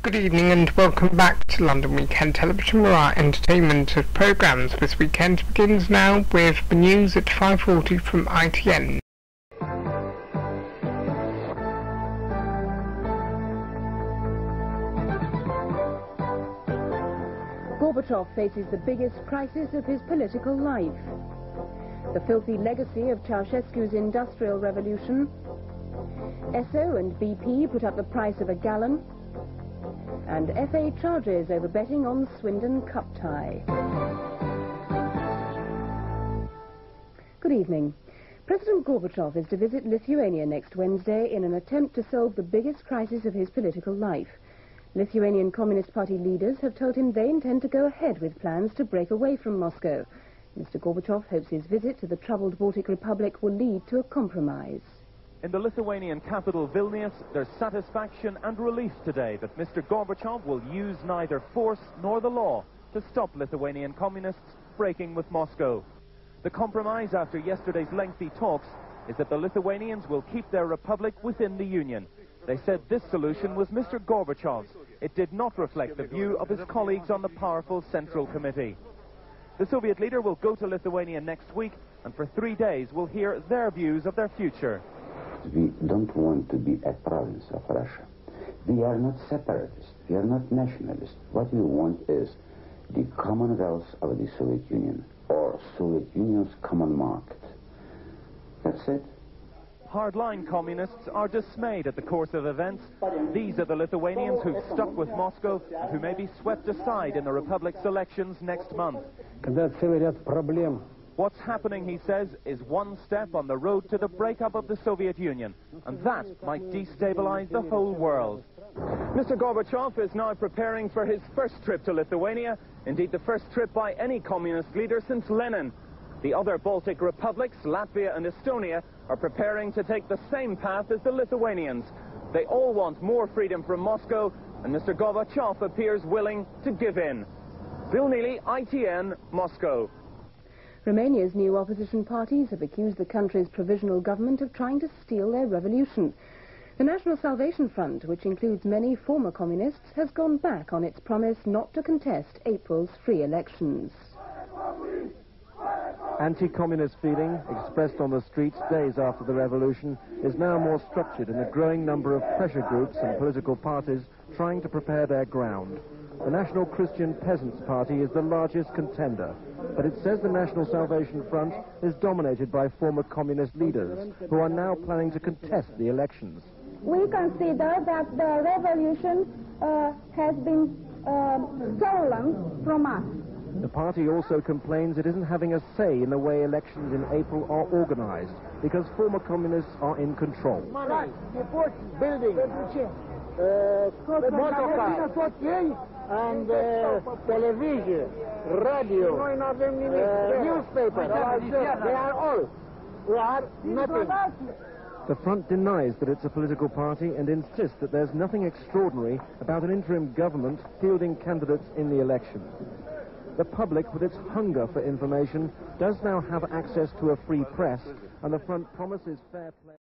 Good evening and welcome back to London Weekend Television, where our entertainment of programmes this weekend begins now with the news at 5:40 from ITN. Gorbachev faces the biggest crisis of his political life. The filthy legacy of Ceausescu's industrial revolution. Esso and BP put up the price of a gallon. And FA charges over betting on Swindon Cup tie. Good evening. President Gorbachev is to visit Lithuania next Wednesday in an attempt to solve the biggest crisis of his political life. Lithuanian Communist Party leaders have told him they intend to go ahead with plans to break away from Moscow. Mr. Gorbachev hopes his visit to the troubled Baltic Republic will lead to a compromise. In the Lithuanian capital, Vilnius, there's satisfaction and relief today that Mr. Gorbachev will use neither force nor the law to stop Lithuanian communists breaking with Moscow. The compromise after yesterday's lengthy talks is that the Lithuanians will keep their republic within the Union. They said this solution was Mr. Gorbachev's. It did not reflect the view of his colleagues on the powerful Central Committee. The Soviet leader will go to Lithuania next week, and for 3 days will hear their views of their future. We don't want to be a province of Russia. We are not separatists. We are not nationalists. What we want is the Commonwealth of the Soviet Union, or Soviet Union's common market. That's it. Hardline communists are dismayed at the course of events. These are the Lithuanians who've stuck with Moscow and who may be swept aside in the Republic's elections next month. What's happening, he says, is one step on the road to the breakup of the Soviet Union, and that might destabilize the whole world. Mr. Gorbachev is now preparing for his first trip to Lithuania, indeed the first trip by any communist leader since Lenin. The other Baltic republics, Latvia and Estonia, are preparing to take the same path as the Lithuanians. They all want more freedom from Moscow, and Mr. Gorbachev appears willing to give in. Vilnius, ITN, Moscow. Romania's new opposition parties have accused the country's provisional government of trying to steal their revolution. The National Salvation Front, which includes many former communists, has gone back on its promise not to contest April's free elections. Anti-communist feeling, expressed on the streets days after the revolution, is now more structured in a growing number of pressure groups and political parties trying to prepare their ground. The National Christian Peasants' Party is the largest contender, but it says the National Salvation Front is dominated by former communist leaders who are now planning to contest the elections. We consider that the revolution has been stolen from us. The party also complains it isn't having a say in the way elections in April are organized because former communists are in control. Building, and television, radio, newspaper, they are all. We are nothing. The front denies that it's a political party and insists that there's nothing extraordinary about an interim government fielding candidates in the election. The public, with its hunger for information, does now have access to a free press, and the front promises fair play.